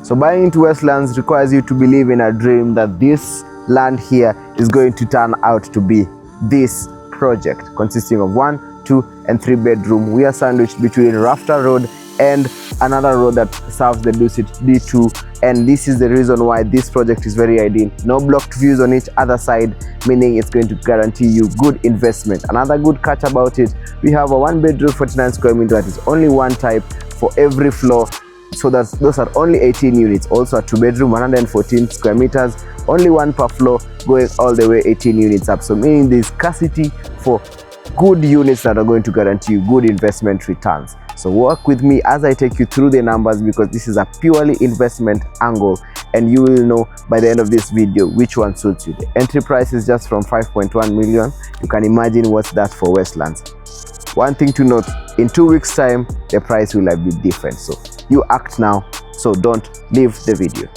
So buying into Westlands requires you to believe in a dream that this land here is going to turn out to be this project consisting of 1, 2, and 3 bedroom. We are sandwiched between Rhapta Road and another road that serves the Dusit D2, and this is the reason why this project is very ideal. No blocked views on each other side, meaning it's going to guarantee you good investment. Another good catch about it, we have a 1 bedroom 49 square meter that is only one type for every floor, so those are only 18 units. Also a 2 bedroom 114 square meters, only one per floor, going all the way 18 units up, so meaning there's scarcity for good units that are going to guarantee you good investment returns. So work with me as I take you through the numbers, because this is a purely investment angle, and you will know by the end of this video which one suits you. The entry price is just from 5.1 million. You can imagine what's that for Westlands. One thing to note, in 2 weeks time the price will be different, so you act now, so don't leave the video.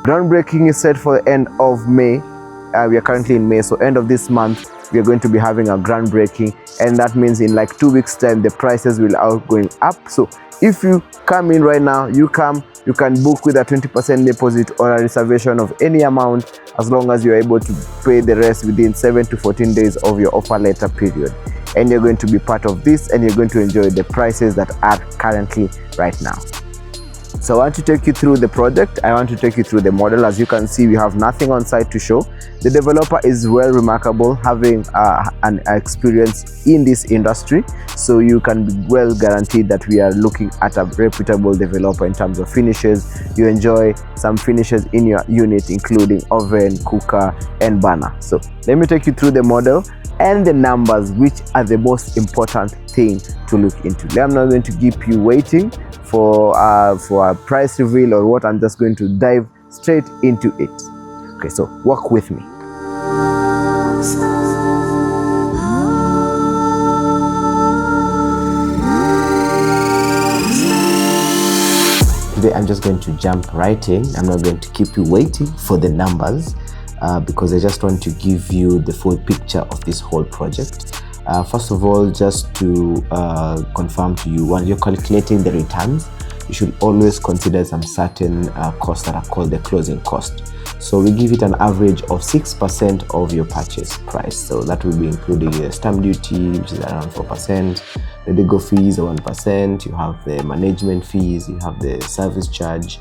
Groundbreaking is set for the end of May. We are currently in May, so end of this month we are going to be having a groundbreaking, and that means in like 2 weeks time the prices will out going up. So if you come in right now, you can book with a 20% deposit or a reservation of any amount, as long as you're able to pay the rest within 7 to 14 days of your offer letter period, and you're going to be part of this, and you're going to enjoy the prices that are currently right now. So I want to take you through the project. I want to take you through the model. As you can see, we have nothing on site to show. The developer is well remarkable, having an experience in this industry, so you can be well guaranteed that we are looking at a reputable developer in terms of finishes. You enjoy some finishes in your unit, including oven, cooker, and burner. So let me take you through the model and the numbers, which are the most important thing to look into. I'm not going to keep you waiting for a price reveal or what. I'm just going to dive straight into it. Okay, so walk with me. Today I'm just going to jump right in. I'm not going to keep you waiting for the numbers, because I just want to give you the full picture of this whole project. First of all, just to confirm to you, when you're calculating the returns, you should always consider some certain costs that are called the closing cost. So we give it an average of 6% of your purchase price. So that will be including the stamp duty, which is around 4%, the legal fees are 1%, you have the management fees, you have the service charge.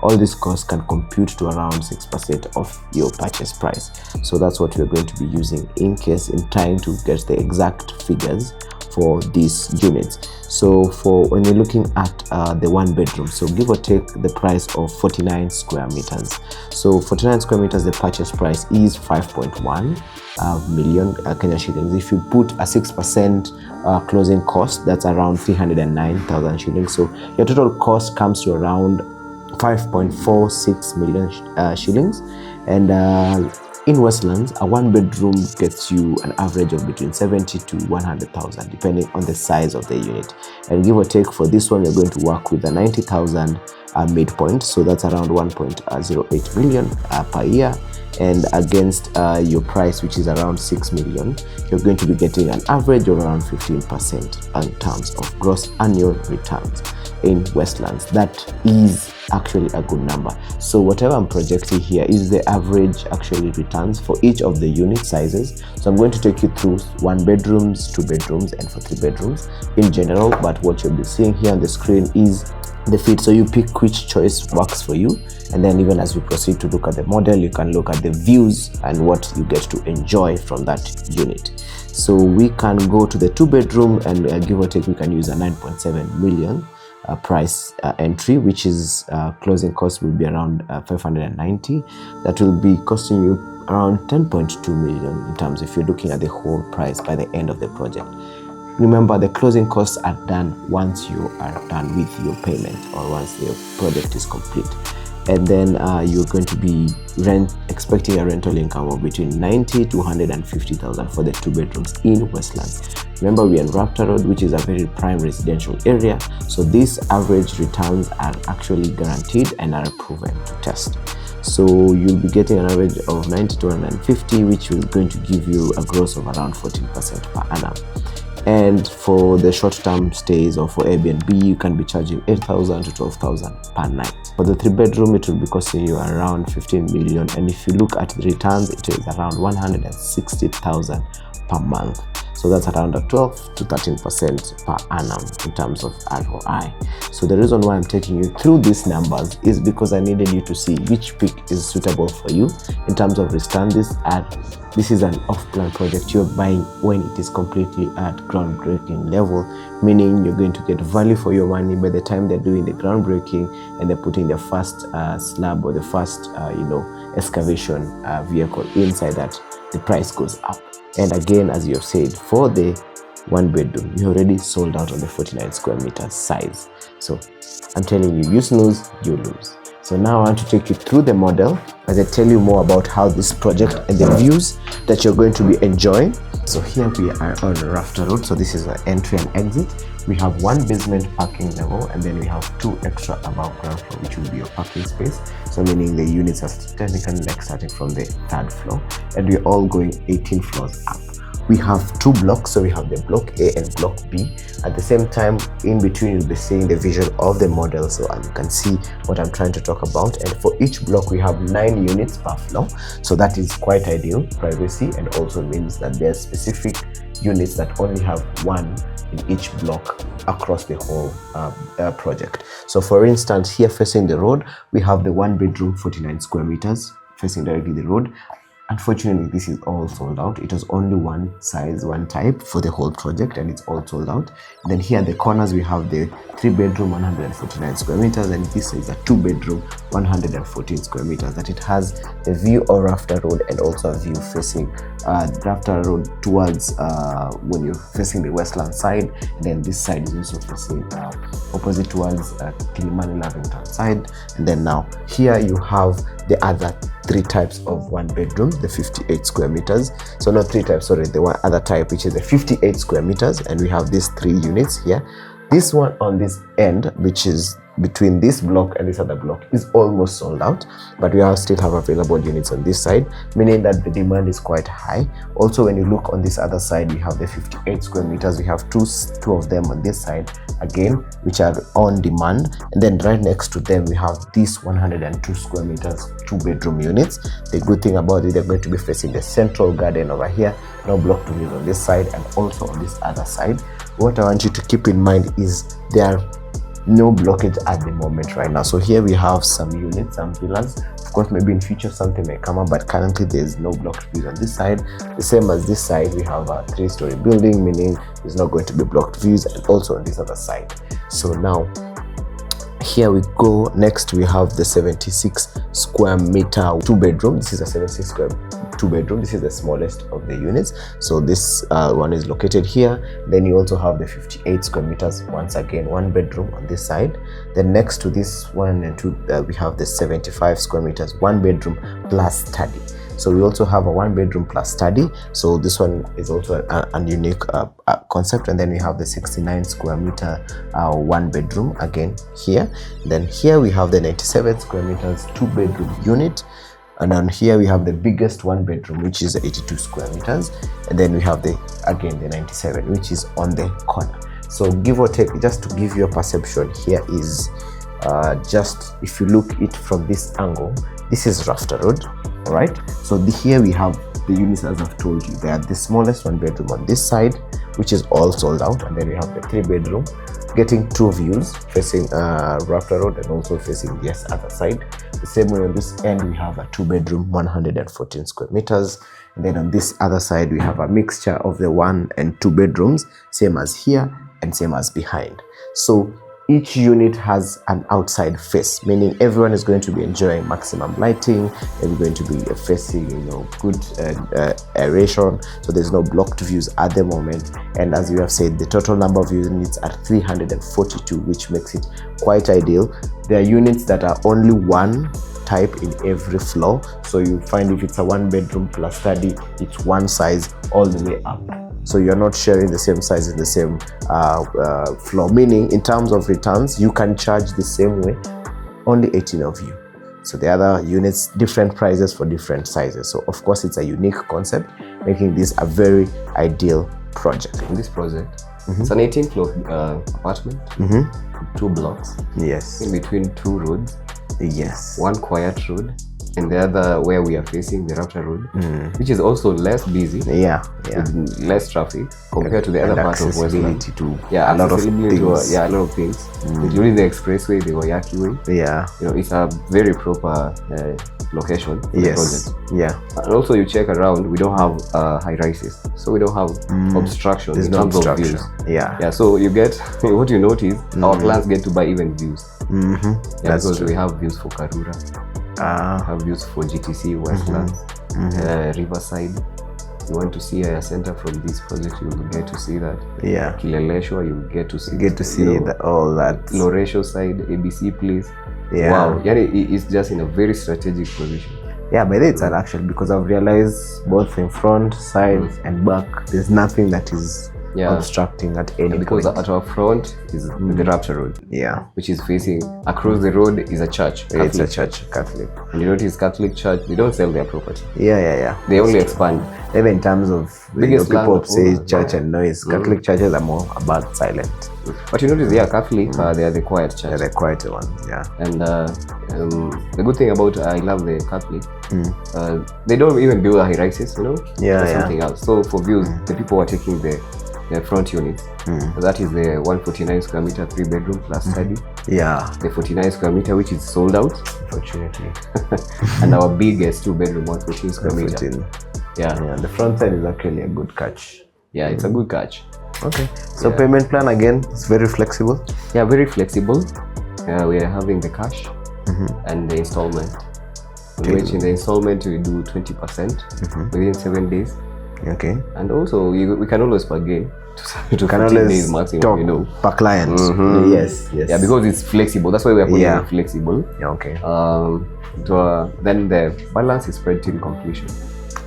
All these costs can compute to around 6% of your purchase price. So that's what we're going to be using in case in trying to get the exact figures for these units. So for when you're looking at the 1 bedroom, so give or take the price of 49 square meters. So 49 square meters, the purchase price is 5.1 million Kenya shillings. If you put a 6% closing cost, that's around 309,000 shillings. So your total cost comes to around 5.46 million shillings. And in Westlands, a 1 bedroom gets you an average of between 70 to 100,000 depending on the size of the unit. And give or take for this one, you're going to work with a 90,000 midpoint, so that's around 1.08 million per year. And against your price, which is around 6 million, you're going to be getting an average of around 15% in terms of gross annual returns in Westlands. That is actually a good number. So whatever I'm projecting here is the average actually returns for each of the unit sizes. So I'm going to take you through 1 bedrooms, 2 bedrooms, and for 3 bedrooms in general. But what you'll be seeing here on the screen is the fit, so you pick which choice works for you, and then even as we proceed to look at the model, you can look at the views and what you get to enjoy from that unit. So we can go to the 2 bedroom, and give or take we can use a 9.7 million price entry, which is closing cost will be around 590. That will be costing you around 10.2 million in terms if you're looking at the whole price by the end of the project. Remember, the closing costs are done once you are done with your payment or once the project is complete. and then you're going to be expecting a rental income of between 90 to 150,000 for the 2 bedrooms in Westlands. Remember, we're in Rhapta Road, which is a very prime residential area, so these average returns are actually guaranteed and are proven to test. So you'll be getting an average of 90 to 150, which is going to give you a gross of around 14% per annum. And for the short-term stays or for Airbnb, you can be charging 8,000 to 12,000 per night. For the 3-bedroom, it will be costing you around 15 million, and if you look at the returns, it is around 160,000 per month. So that's around a 12 to 13% per annum in terms of ROI. So the reason why I'm taking you through these numbers is because I needed you to see which pick is suitable for you in terms of return. This is an off-plan project you're buying when it is completely at groundbreaking level, meaning you're going to get value for your money by the time they're doing the groundbreaking and they're putting the first slab or the first excavation vehicle inside, that the price goes up. And again, as you have said, for the 1-bedroom, you already sold out on the 49 square meters size. So I'm telling you, you snooze, you lose. So now I want to take you through the model as I tell you more about how this project and the views that you're going to be enjoying. So here we are on Rhapta Road. So this is an entry and exit. We have 1 basement parking level, and then we have 2 extra above ground floor, which will be your parking space. So meaning the units are technically like starting from the 3rd floor, and we're all going 18 floors up. We have 2 blocks, so we have the block A and block B. At the same time, in between, you'll be seeing the visual of the model, so you can see what I'm trying to talk about. And for each block, we have 9 units per floor, so that is quite ideal privacy, and also means that there's specific units that only have 1 in each block across the whole project. So for instance, here facing the road, we have the 1-bedroom 49 square meters facing directly the road. Unfortunately, this is all sold out. It was only 1 size, 1 type for the whole project, and it's all sold out. And then here at the corners, we have the 3-bedroom 149 square meters, and this is a 2-bedroom 114 square meters, that it has a view of Rhapta Road and also a view facing Rhapta Road towards when you're facing the Westland side, and then this side is also facing opposite towards Kilimani Lavington side. And then now here you have the other 3 types of 1-bedroom, the 58 square meters. So not 3 types, sorry, the one other type, which is the 58 square meters, and we have these 3 units here. This one on this end, which is between this block and this other block, is almost sold out, but we still have available units on this side, meaning that the demand is quite high. Also, when you look on this other side, we have the 58 square meters. We have two of them on this side again, which are on demand, and then right next to them we have these 102 square meters 2-bedroom units. The good thing about it, they're going to be facing the central garden over here, no block to use on this side and also on this other side. What I want you to keep in mind is there are no blockage at the moment right now. So here we have some units, some villas. Of course, maybe in future something may come up, but currently there's no blocked views on this side. The same as this side, we have a 3-story building, meaning there's not going to be blocked views, and also on this other side. So now here we go. Next we have the 76 square meter 2-bedroom. This is a 76 square 2-bedroom. This is the smallest of the units, so this one is located here. Then you also have the 58 square meters, once again 1-bedroom on this side. Then next to this 1 and 2 we have the 75 square meters 1-bedroom plus study. So we also have a 1-bedroom plus study, so this one is also a unique concept. And then we have the 69 square meter 1-bedroom again here. Then here we have the 97 square meters 2-bedroom unit. And then here we have the biggest 1-bedroom, which is 82 square meters. And then we have the 97, which is on the corner. So give or take, just to give you a perception, here is just if you look it from this angle, this is Rhapta Road. All right, so here we have the units, as I've told you. They are the smallest 1-bedroom on this side, which is all sold out. And then we have the 3-bedroom getting 2 views facing Rhapta Road and also facing this other side. The same way on this end we have a 2-bedroom 114 square meters, and then on this other side we have a mixture of the 1 and 2 bedrooms, same as here and same as behind. So each unit has an outside face, meaning everyone is going to be enjoying maximum lighting. They're going to be facing, good aeration, so there's no blocked views at the moment. And as you have said, the total number of units are 342, which makes it quite ideal. There are units that are only one type in every floor, so you find if it's a 1-bedroom plus study, it's one size all the way up. So you're not sharing the same size in the same floor, meaning in terms of returns, you can charge the same way, only 18 of you. So the other units, different prices for different sizes. So of course, it's a unique concept, making this a very ideal project. In this project, it's an 18-floor apartment, 2 blocks. Yes. In between 2 roads. Yes. One quiet road, and the other where we are facing, the Rhapta Road, which is also less busy. Yeah. With less traffic compared to the other part of Westlands. A lot of things. A lot of things, including the expressway, the Wayaki Way. Yeah. It's a very proper location for the project. Yeah. And also, you check around, we don't have high rises, so we don't have obstruction. There's in no terms obstruction. of views. Yeah. So you get what you notice. Our clients get to buy even views. That's because true. we have views for Karura, have views for GTC, Westlands, Riverside. You want to see a center from this project, you will get to see that. Yeah. Kileleshwa, you get to see. All that. Loresho side, ABC Place. Yeah. Wow. It's just in a very strategic position. Yeah, but it's an action because I've realized both in front, sides, and back, there's nothing that is obstructing at any because point. At our front is the Rhapta Road, which is facing across the road is a church. It's a church, Catholic. And you notice Catholic church, they don't sell their property. They only expand. Even in terms of people say church and noise, Catholic churches are more about silent. But you notice, Catholic, they are the quiet church. They're the quieter ones, And the good thing about I love the Catholic, they don't even build high rises, something else. So for views, the people are taking the front units. That is the 149 square meter 3-bedroom plus study. The 49 square meter, which is sold out, unfortunately. And our biggest 2-bedroom 114 square meter. The front side is actually a good catch. It's a good catch. Okay. So payment plan again, it's very flexible. Very flexible. We are having the cash and the installment. Which in the installment we do 20% within 7 days. Okay. And also we can always bargain to can 15 days maximum, per client. Yes. Yeah, because it's flexible. That's why we are putting it flexible. Okay. Then the balance is spread till completion.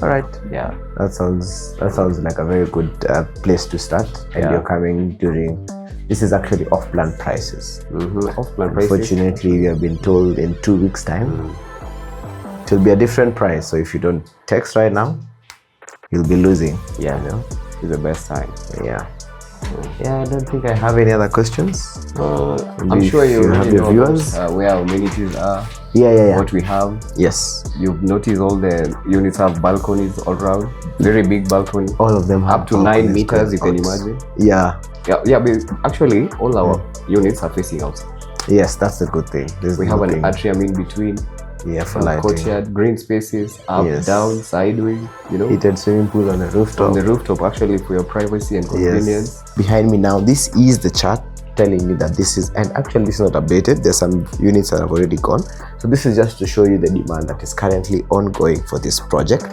All right. Yeah. That sounds like a very good place to start. And you're coming during. This is actually off-plan prices. Off-plan prices. Unfortunately, we have been told in 2 weeks' time it will be a different price. So if you don't text right now, you'll be losing. It's the best time. I don't think I have any other questions. I'm sure you have your viewers where our amenities are. What we have. Yes. You've noticed all the units have balconies all around. Very big balcony. All of them have up to 9 meters. You can imagine. But actually, all our units are facing outside. Yes, that's the good thing. We have an atrium in between. For lighting. Courtyard, green spaces, up, down, sideways, Heated swimming pool on the rooftop. On the rooftop, actually, for your privacy and convenience. Behind me now, this is the chart telling me that this is, and actually this is not updated. There's some units that have already gone. So this is just to show you the demand that is currently ongoing for this project.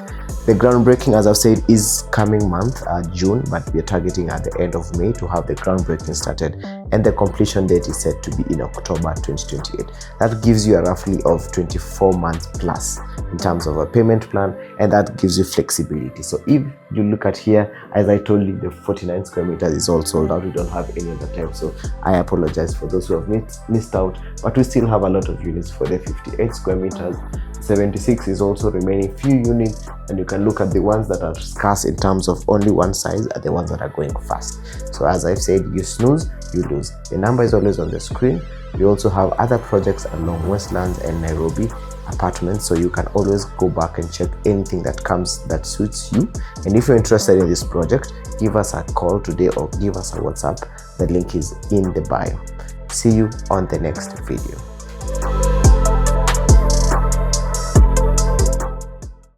The groundbreaking, as I've said, is coming month, June, but we're targeting at the end of May to have the groundbreaking started, and the completion date is set to be in October 2028. That gives you a roughly of 24 months plus in terms of a payment plan, and that gives you flexibility. So if you look at here, as I told you, the 49 square meters is all sold out. We don't have any other type, so I apologize for those who have missed out, but we still have a lot of units for the 58 square meters. 76 is also remaining few units, and you can look at the ones that are scarce in terms of only one size are the ones that are going fast. So as I've said, you snooze, you lose. The number is always on the screen. We also have other projects along Westlands and Nairobi apartments, so you can always go back and check anything that comes that suits you. And if you're interested in this project, give us a call today or give us a WhatsApp. The link is in the bio. See you on the next video.